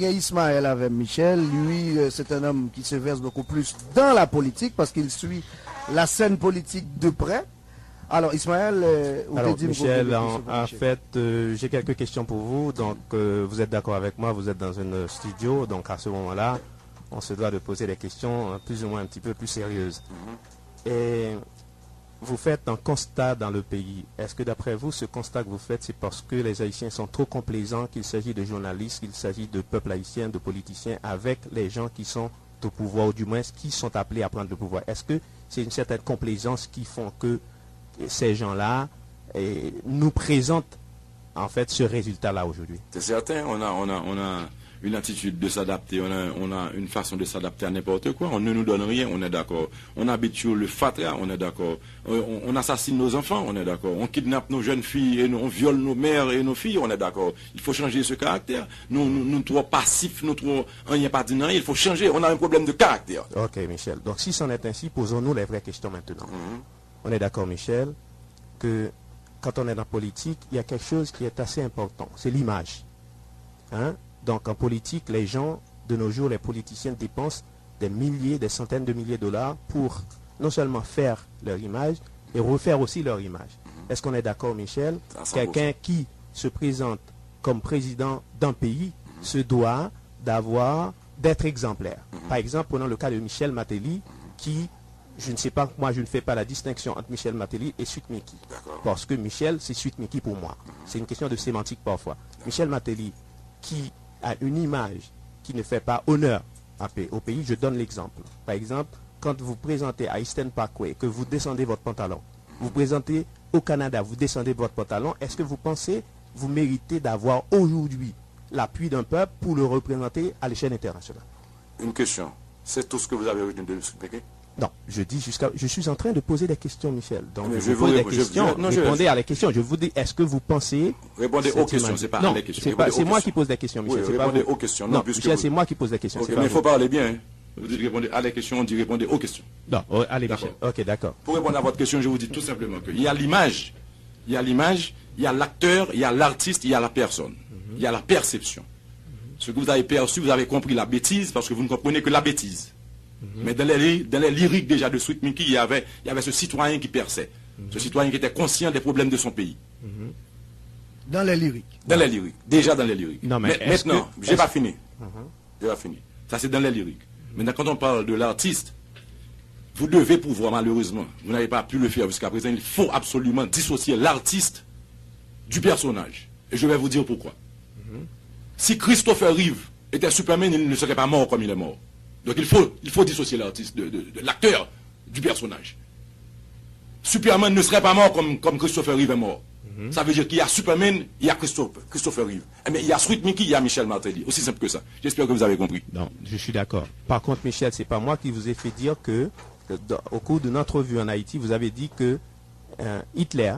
Ismaël avec Michel, lui, c'est un homme qui se verse beaucoup plus dans la politique parce qu'il suit la scène politique de près. Alors, Ismaël, alors, Michel, en fait, j'ai quelques questions pour vous. Donc, vous êtes d'accord avec moi, vous êtes dans un studio. Donc, à ce moment-là, on se doit de poser des questions plus ou moins un petit peu plus sérieuses. Et vous faites un constat dans le pays. Est-ce que d'après vous, ce constat que vous faites, c'est parce que les Haïtiens sont trop complaisants, qu'il s'agit de journalistes, qu'il s'agit de peuple haïtien, de politiciens, avec les gens qui sont au pouvoir, ou du moins qui sont appelés à prendre le pouvoir? Est-ce que c'est une certaine complaisance qui font que ces gens-là nous présentent en fait ce résultat-là aujourd'hui? C'est certain, on a une attitude de s'adapter, on a une façon de s'adapter à n'importe quoi. On ne nous donne rien, on est d'accord. On habitue le fatras, on est d'accord. On assassine nos enfants, on est d'accord. On kidnappe nos jeunes filles et on viole nos mères et nos filles, on est d'accord. Il faut changer ce caractère. Nous trop passifs, nous trop rien pas dit rien, il faut changer. On a un problème de caractère. Ok, Michel. Donc si c'en est ainsi, posons-nous les vraies questions maintenant. On est d'accord, Michel, que quand on est dans la politique, il y a quelque chose qui est assez important, c'est l'image. Hein? Donc en politique, les gens, de nos jours, les politiciens dépensent des milliers, des centaines de milliers de dollars pour non seulement faire leur image, et refaire aussi leur image. Est-ce qu'on est d'accord, Michel? Quelqu'un qui se présente comme président d'un pays se doit d'être exemplaire. Par exemple, prenons le cas de Michel Martelly, qui, je ne sais pas, moi je ne fais pas la distinction entre Michel Martelly et Suite Miki. Parce que Michel, c'est Suite Miki pour moi. C'est une question de sémantique parfois. Michel Martelly, qui a une image qui ne fait pas honneur au pays, je donne l'exemple. Par exemple, quand vous présentez à Eastern Parkway, que vous descendez votre pantalon, vous présentez au Canada, vous descendez votre pantalon, est-ce que vous pensez, vous méritez d'avoir aujourd'hui l'appui d'un peuple pour le représenter à l'échelle internationale? Une question, c'est tout ce que vous avez retenu de Suite Miki? Non, je suis en train de poser des questions, Michel. Donc, je vous pose des questions. Répondez à les questions. Je vous dis, est-ce que vous pensez... Répondez aux questions, c'est pas à les questions. C'est moi qui pose des questions, Michel. Oui, répondez aux questions. Non, Michel, c'est moi qui pose des questions. Mais il faut parler bien. Vous dites répondez à les questions, on dit répondez aux questions. Non, allez, Michel. Ok, d'accord. Pour répondre à votre question, je vous dis tout simplement qu'il y a l'image, il y a l'acteur, il y a l'artiste, il y a la personne. Il y a la perception. Ce que vous avez perçu, vous avez compris la bêtise parce que vous ne comprenez que la bêtise. Mais dans les lyriques déjà de Suite Miki, il y avait ce citoyen qui perçait. Ce citoyen qui était conscient des problèmes de son pays. Dans les lyriques. Dans les lyriques. Déjà dans les lyriques. Non, mais maintenant, j'ai pas fini. J'ai pas fini. Ça, c'est dans les lyriques. Maintenant, quand on parle de l'artiste, vous devez pouvoir, malheureusement, vous n'avez pas pu le faire jusqu'à présent, il faut absolument dissocier l'artiste du personnage. Et je vais vous dire pourquoi. Si Christopher Reeve était Superman, il ne serait pas mort comme il est mort. Donc il faut dissocier l'artiste de l'acteur du personnage. Superman ne serait pas mort comme Christopher Reeve est mort. Ça veut dire qu'il y a Superman, il y a Christopher Reeve. Mais il y a Suite Miki, il y a Michel Martelly. Aussi simple que ça. J'espère que vous avez compris. Non, je suis d'accord. Par contre, Michel, c'est pas moi qui vous ai fait dire que, au cours d'une entrevue en Haïti, vous avez dit que Hitler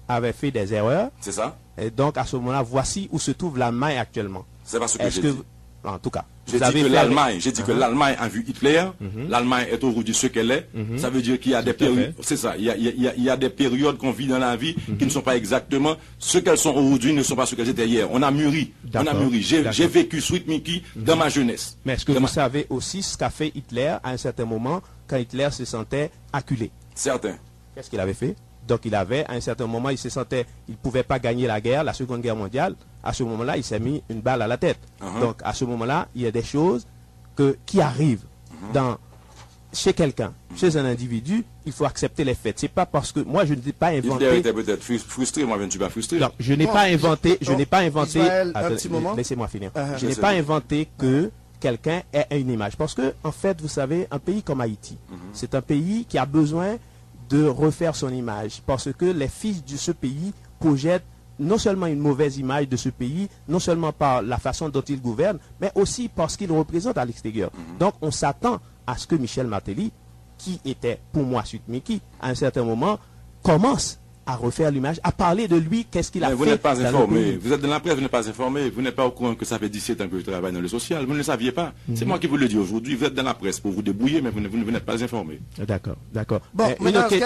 avait fait des erreurs. C'est ça. Et donc, à ce moment-là, voici où se trouve l'Allemagne actuellement. C'est pas ce que j'ai dit. En tout cas. J'ai dit que l'Allemagne a vu Hitler. L'Allemagne est aujourd'hui ce qu'elle est. Ça veut dire qu'il y a des périodes. C'est ça. Il y a des périodes qu'on vit dans la vie qui ne sont pas exactement ce qu'elles sont aujourd'hui, ne sont pas ce qu'elles étaient hier. On a mûri. On a mûri. J'ai vécu Suite Miki dans ma jeunesse. Mais est-ce que vous savez aussi ce qu'a fait Hitler à un certain moment quand Hitler se sentait acculé? Certain. Qu'est-ce qu'il avait fait? Donc à un certain moment, il ne pouvait pas gagner la guerre, la Seconde Guerre mondiale. À ce moment-là, il s'est mis une balle à la tête. Donc à ce moment-là, il y a des choses qui arrivent chez quelqu'un, chez un individu, il faut accepter les faits. C'est pas parce que moi je ne l'ai pas inventé. Hitler était peut-être frustré, moi je ne suis pas frustré. Non, je n'ai pas inventé. Israël, un petit moment. Laissez-moi finir. Je n'ai pas inventé que quelqu'un ait une image. Parce que, en fait, vous savez, un pays comme Haïti, c'est un pays qui a besoin de refaire son image. Parce que les fils de ce pays projettent non seulement une mauvaise image de ce pays, non seulement par la façon dont il gouverne, mais aussi parce qu'il représente à l'extérieur. Donc on s'attend à ce que Michel Martelly, qui était pour moi Suite Miki, à un certain moment, commence à refaire l'image, à parler de lui, qu'est-ce qu'il a fait. Vous n'êtes pas informé, vous êtes dans la presse, vous n'êtes pas informé, vous n'êtes pas au courant que ça fait 17 ans que je travaille dans le social, vous ne le saviez pas. C'est moi qui vous le dis aujourd'hui, vous êtes dans la presse pour vous débrouiller, mais vous n'êtes pas informé. D'accord, d'accord. Bon,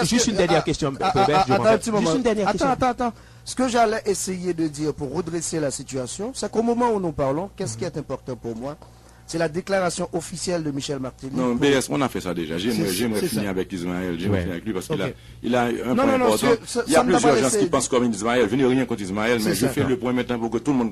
Juste une dernière question. Attends un petit moment. Attends. Ce que j'allais essayer de dire pour redresser la situation, c'est qu'au moment où nous parlons, qu'est-ce qui est important pour moi? C'est la déclaration officielle de Michel Martelly. Non, BS, on a fait ça déjà. J'aimerais finir avec Ismaël. J'aimerais finir avec lui parce qu'il a un point important. Il y a plusieurs gens qui pensent comme Ismaël. Je n'ai rien contre Ismaël, mais je fais le point maintenant pour que tout le monde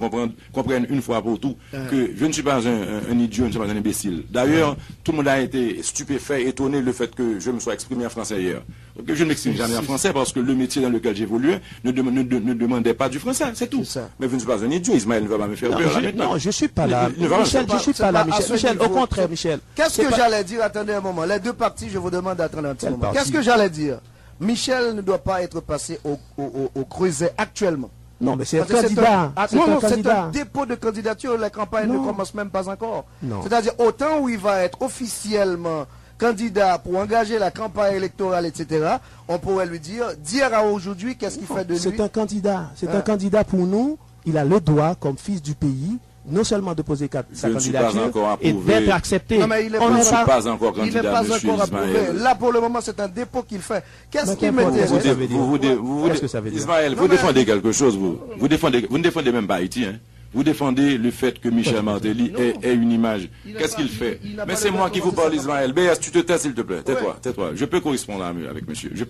comprenne une fois pour tout que je ne suis pas un idiot, je ne suis pas un imbécile. D'ailleurs, tout le monde a été stupéfait, étonné le fait que je me sois exprimé en français hier. Je ne m'exprime jamais en français parce que le métier dans lequel j'évoluais ne demandait pas du français, c'est tout. Mais je ne suis pas un idiot. Ismaël ne va pas me faire peur là maintenant. Non, je ne suis pas là. Michel, je ne suis pas là. Michel, au contraire, Michel. Qu'est-ce que j'allais dire? Attendez un moment. Les deux parties, je vous demande d'attendre un petit moment. Qu'est-ce que j'allais dire? Michel ne doit pas être passé au creuset actuellement. Non, mais c'est un candidat. C'est un dépôt de candidature. La campagne ne commence même pas encore. C'est-à-dire, autant où il va être officiellement candidat pour engager la campagne électorale, etc., on pourrait lui dire, d'hier à aujourd'hui, qu'est-ce qu'il fait de lui? C'est un candidat. C'est un candidat pour nous. Il a le droit, comme fils du pays, non seulement de poser sa candidature et d'être accepté. Non, mais il n'est pas encore candidat, monsieur Ismaël. Là, pour le moment, c'est un dépôt qu'il fait. Qu'est-ce qui m'intéresse? Qu'est-ce que ça veut dire? Ismaël, vous défendez quelque chose, vous ne défendez même pas Haïti, hein. Vous défendez le fait que Michel Martelly ait une image. Qu'est-ce qu'il fait? Mais c'est moi qui vous parle, Ismaël. BS, tu te tais, s'il te plaît. Tais-toi. Je peux correspondre avec monsieur. Je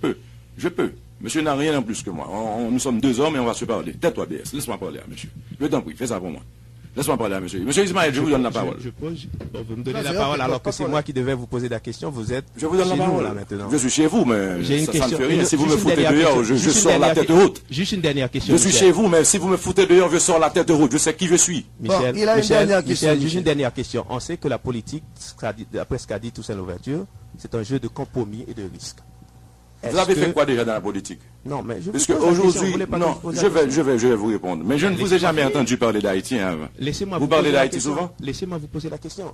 peux. Monsieur n'a rien en plus que moi. Nous sommes deux hommes et on va se parler. Tais-toi, BS. Laisse-moi parler à monsieur. Je t'en prie, fais ça pour moi. Laisse-moi parler à monsieur. Monsieur Ismaël, je vous donne la parole. Vous me donnez la parole alors que c'est moi qui devais vous poser la question. Vous êtes je vous donne la parole là maintenant. Je suis chez vous, mais ça ne fait rien. Si vous me foutez dehors, je sors la tête haute. Juste une dernière question. Je suis chez vous, mais si vous me foutez dehors, je sors la tête haute. Je sais qui je suis. Michel, il a une dernière question. Juste une dernière question. On sait que la politique, après ce qu'a dit Toussaint Louverture, c'est un jeu de compromis et de risques. Vous avez fait quoi déjà dans la politique? Non, mais parce qu'aujourd'hui, non, je vais vous répondre. Mais je ne vous ai jamais entendu parler d'Haïti avant. Vous parlez d'Haïti souvent? Laissez-moi vous poser la question.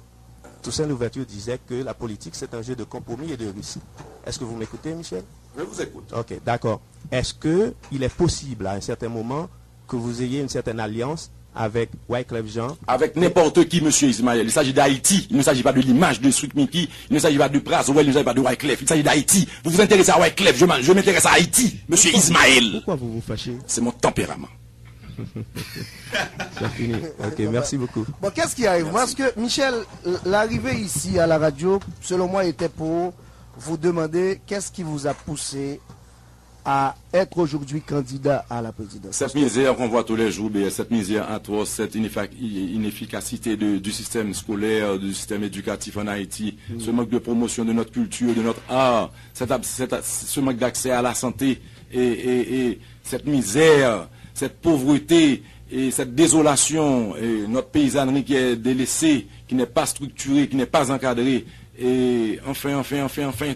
Toussaint Louverture disait que la politique, c'est un jeu de compromis et de risques. Est-ce que vous m'écoutez, Michel? Je vous écoute. Ok, d'accord. Est-ce qu'il est possible, à un certain moment, que vous ayez une certaine alliance avec Wyclef Jean? Avec n'importe qui, monsieur Ismaël. Il s'agit d'Haïti. Il ne s'agit pas de l'image de Strukmiki. Il ne s'agit pas de Pras. Il ne s'agit pas de Wyclef. Il s'agit d'Haïti. Vous vous intéressez à Wyclef. Je m'intéresse à Haïti, monsieur Ismaël. Pourquoi vous vous fâchez? C'est mon tempérament. C'est fini. Ok, merci beaucoup. Bon, qu'est-ce qui arrive? Parce que, Michel, l'arrivée ici à la radio, selon moi, était pour vous demander qu'est-ce qui vous a poussé à être aujourd'hui candidat à la présidence. Cette misère qu'on voit tous les jours, cette misère atroce, cette inefficacité du système scolaire, du système éducatif en Haïti, ce manque de promotion de notre culture, de notre art, ce manque d'accès à la santé et cette misère, cette pauvreté et cette désolation, et notre paysannerie qui est délaissée, qui n'est pas structurée, qui n'est pas encadrée. Et enfin,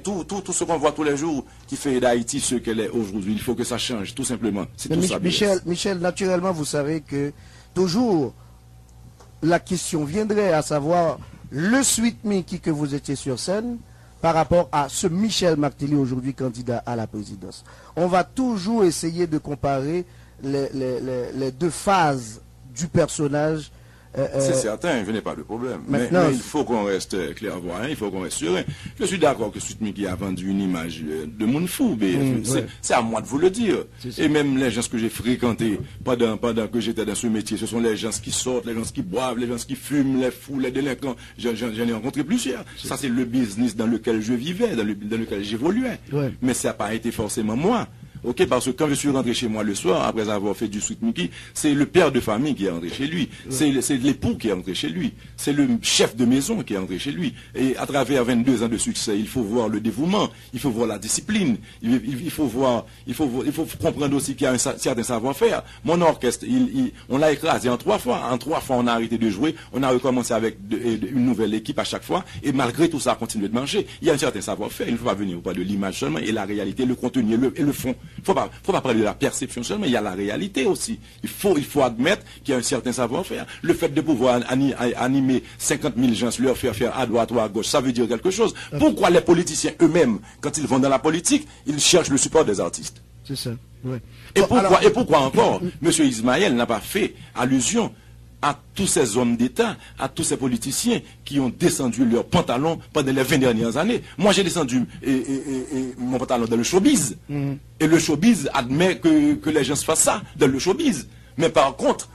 tout ce qu'on voit tous les jours qui fait d'Haïti ce qu'elle est aujourd'hui. Il faut que ça change, tout simplement. Michel, naturellement, vous savez que toujours la question viendrait à savoir le Suite Miki que vous étiez sur scène par rapport à ce Michel Martelly aujourd'hui candidat à la présidence. On va toujours essayer de comparer les deux phases du personnage. C'est certain, je n'ai pas de problème. Mais il faut qu'on reste clairvoyant, il faut qu'on reste serein. Je suis d'accord que Suite a vendu une image de monde fou, mais c'est à moi de vous le dire. Et même les gens que j'ai fréquentés pendant que j'étais dans ce métier, ce sont les gens qui sortent, les gens qui boivent, les gens qui fument, les fous, les délinquants. J'en ai rencontré plusieurs. Ça, c'est le business dans lequel je vivais, dans lequel j'évoluais. Mais ça n'a pas été forcément moi. Ok, parce que quand je suis rentré chez moi le soir, après avoir fait du Suite Miki, c'est le père de famille qui est rentré chez lui, c'est l'époux qui est rentré chez lui, c'est le chef de maison qui est rentré chez lui. Et à travers 22 ans de succès, il faut voir le dévouement, il faut voir la discipline, il faut comprendre aussi qu'il y a un certain savoir-faire. Mon orchestre, on l'a écrasé en 3 fois. En 3 fois, on a arrêté de jouer, on a recommencé avec une nouvelle équipe à chaque fois, et malgré tout ça, on continue de marcher. Il y a un certain savoir-faire, il ne faut pas venir au pas de l'image seulement, et la réalité, le contenu et le fond. Il ne faut pas parler de la perception seulement, il y a la réalité aussi. Il faut admettre qu'il y a un certain savoir-faire. Le fait de pouvoir animer 50 000 gens, leur faire à droite ou à gauche, ça veut dire quelque chose. Pourquoi les politiciens eux-mêmes, quand ils vont dans la politique, ils cherchent le support des artistes? C'est ça, oui. Et pourquoi encore, M. Ismaël n'a pas fait allusion à tous ces hommes d'État, à tous ces politiciens qui ont descendu leurs pantalons pendant les 20 dernières années. Moi, j'ai descendu mon pantalon dans le showbiz. Et le showbiz admet que les gens se fassent ça dans le showbiz. Mais par contre,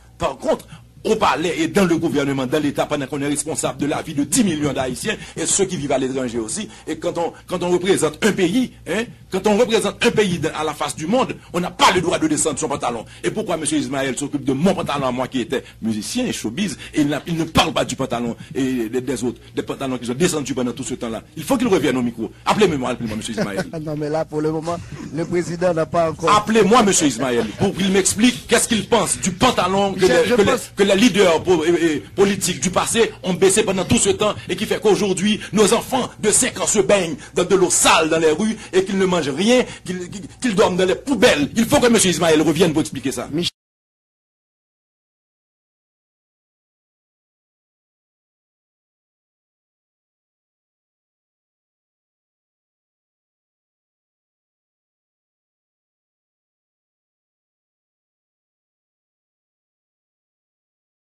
au palais et dans le gouvernement, dans l'État, pendant qu'on est responsable de la vie de 10 millions d'Haïtiens et ceux qui vivent à l'étranger aussi, et quand on représente un pays, à la face du monde, on n'a pas le droit de descendre son pantalon. Et pourquoi M. Ismaël s'occupe de mon pantalon à moi qui était musicien et showbiz, et il ne parle pas du pantalon et des autres, des pantalons qui sont descendus pendant tout ce temps-là. Il faut qu'il revienne au micro. Appelez-moi, M. Ismaël. Non, mais là, pour le moment, le président n'a pas encore... Appelez-moi, M. Ismaël, pour qu'il m'explique qu'est-ce qu'il pense du pantalon que les leaders politiques du passé ont baissé pendant tout ce temps et qui fait qu'aujourd'hui, nos enfants de 5 ans se baignent dans de l'eau sale dans les rues et qu'ils ne mangent rien, qu'ils dorment dans les poubelles. Il faut que M. Ismaël revienne pour expliquer ça.